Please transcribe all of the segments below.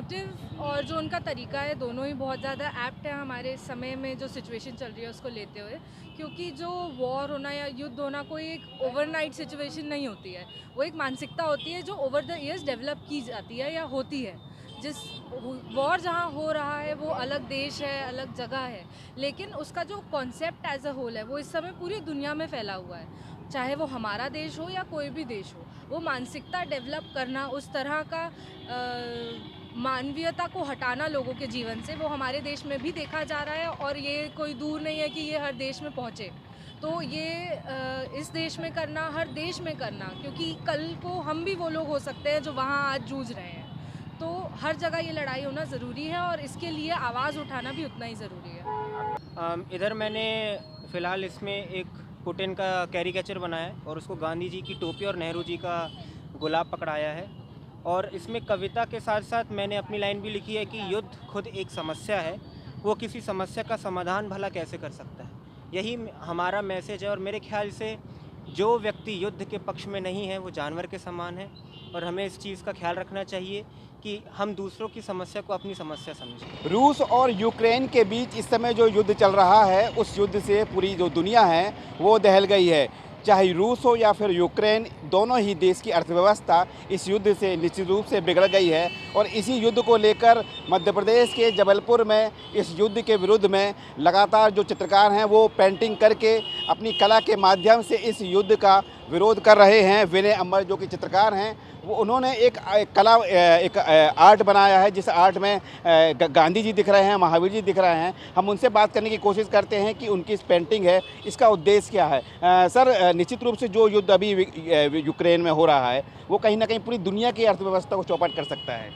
Motive और जो उनका तरीका है दोनों ही बहुत ज़्यादा एप्ट है हमारे समय में जो सिचुएशन चल रही है उसको लेते हुए, क्योंकि जो वॉर होना या युद्ध होना कोई एक ओवरनाइट सिचुएशन नहीं होती है। वो एक मानसिकता होती है जो ओवर द ईयर्स डेवलप की जाती है या होती है। जिस वॉर जहाँ हो रहा है वो अलग देश है, अलग जगह है, लेकिन उसका जो कॉन्सेप्ट एज अ होल है वो इस समय पूरी दुनिया में फैला हुआ है। चाहे वो हमारा देश हो या कोई भी देश हो, वो मानसिकता डेवलप करना, उस तरह का मानवीयता को हटाना लोगों के जीवन से, वो हमारे देश में भी देखा जा रहा है और ये कोई दूर नहीं है कि ये हर देश में पहुँचे। तो ये इस देश में करना, हर देश में करना, क्योंकि कल को हम भी वो लोग हो सकते हैं जो वहाँ आज जूझ रहे हैं। तो हर जगह ये लड़ाई होना ज़रूरी है और इसके लिए आवाज़ उठाना भी उतना ही ज़रूरी है। इधर मैंने फ़िलहाल इसमें एक पुतिन का कैरिकेचर बनाया है और उसको गांधी जी की टोपी और नेहरू जी का गुलाब पकड़ाया है। और इसमें कविता के साथ साथ मैंने अपनी लाइन भी लिखी है कि युद्ध खुद एक समस्या है, वो किसी समस्या का समाधान भला कैसे कर सकता है। यही हमारा मैसेज है और मेरे ख्याल से जो व्यक्ति युद्ध के पक्ष में नहीं है वो जानवर के समान है और हमें इस चीज़ का ख्याल रखना चाहिए कि हम दूसरों की समस्या को अपनी समस्या समझें। रूस और यूक्रेन के बीच इस समय जो युद्ध चल रहा है, उस युद्ध से पूरी जो दुनिया है वो दहल गई है। चाहे रूस हो या फिर यूक्रेन, दोनों ही देश की अर्थव्यवस्था इस युद्ध से निश्चित रूप से बिगड़ गई है। और इसी युद्ध को लेकर मध्य प्रदेश के जबलपुर में इस युद्ध के विरुद्ध में लगातार जो चित्रकार हैं वो पेंटिंग करके अपनी कला के माध्यम से इस युद्ध का विरोध कर रहे हैं। विनय अमर जो कि चित्रकार हैं, वो उन्होंने एक कला एक आर्ट बनाया है, जिस आर्ट में गांधी जी दिख रहे हैं, महावीर जी दिख रहे हैं। हम उनसे बात करने की कोशिश करते हैं कि उनकी इस पेंटिंग है, इसका उद्देश्य क्या है। सर, निश्चित रूप से जो युद्ध अभी यूक्रेन में हो रहा है वो कहीं ना कहीं पूरी दुनिया की अर्थव्यवस्था को चौपट कर सकता है।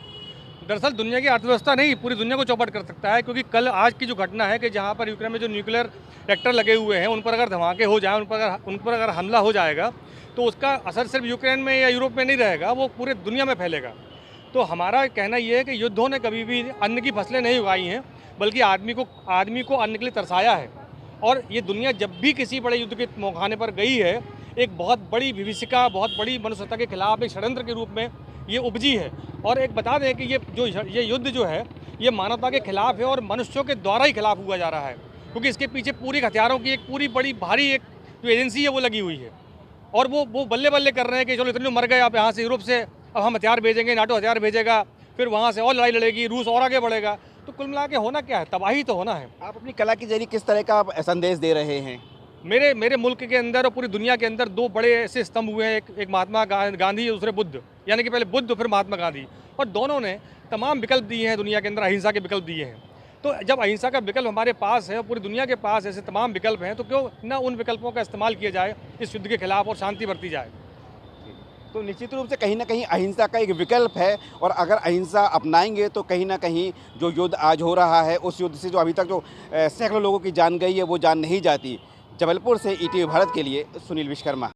दरअसल दुनिया की अर्थव्यवस्था नहीं, पूरी दुनिया को चौपट कर सकता है, क्योंकि कल आज की जो घटना है कि जहाँ पर यूक्रेन में जो न्यूक्लियर रिएक्टर लगे हुए हैं उन पर अगर धमाके हो जाए, उन पर अगर हमला हो जाएगा तो उसका असर सिर्फ यूक्रेन में या यूरोप में नहीं रहेगा, वो पूरे दुनिया में फैलेगा। तो हमारा कहना ये है कि युद्धों ने कभी भी अन्न की फसलें नहीं उगाई हैं, बल्कि आदमी को अन्न के लिए तरसाया है। और ये दुनिया जब भी किसी बड़े युद्ध के मुहाने पर गई है, एक बहुत बड़ी विभीषिका, बहुत बड़ी मनुष्यता के खिलाफ एक षड्यंत्र के रूप में ये उपजी है। और एक बता दें कि ये युद्ध जो है ये मानवता के खिलाफ है और मनुष्यों के द्वारा ही खिलाफ हुआ जा रहा है, क्योंकि इसके पीछे पूरी हथियारों की एक पूरी बड़ी भारी एक जो एजेंसी है वो लगी हुई है। और वो बल्ले बल्ले कर रहे हैं कि चलो इतने मर गए, आप यहाँ से यूरोप से अब हम हथियार भेजेंगे, नाटो हथियार भेजेगा, फिर वहाँ से और लड़ाई लड़ेगी, रूस और आगे बढ़ेगा। तो कुल मिला के होना क्या है, तबाही तो होना है। आप अपनी कला के जरिए किस तरह का संदेश दे रहे हैं? मेरे मुल्क के अंदर और पूरी दुनिया के अंदर दो बड़े ऐसे स्तंभ हुए हैं, एक महात्मा गांधी, दूसरे बुद्ध, यानी कि पहले बुद्ध फिर महात्मा गांधी। और दोनों ने तमाम विकल्प दिए हैं दुनिया के अंदर, अहिंसा के विकल्प दिए हैं। तो जब अहिंसा का विकल्प हमारे पास है और पूरी दुनिया के पास ऐसे तमाम विकल्प हैं, तो क्यों ना उन विकल्पों का इस्तेमाल किया जाए इस युद्ध के खिलाफ और शांति बरती जाए। तो निश्चित रूप से कहीं ना कहीं अहिंसा का एक विकल्प है, और अगर अहिंसा अपनाएंगे तो कहीं ना कहीं जो युद्ध आज हो रहा है उस युद्ध से जो अभी तक जो सैकड़ों लोगों की जान गई है वो जान नहीं जाती। जबलपुर से ईटीवी भारत के लिए सुनील विश्वकर्मा।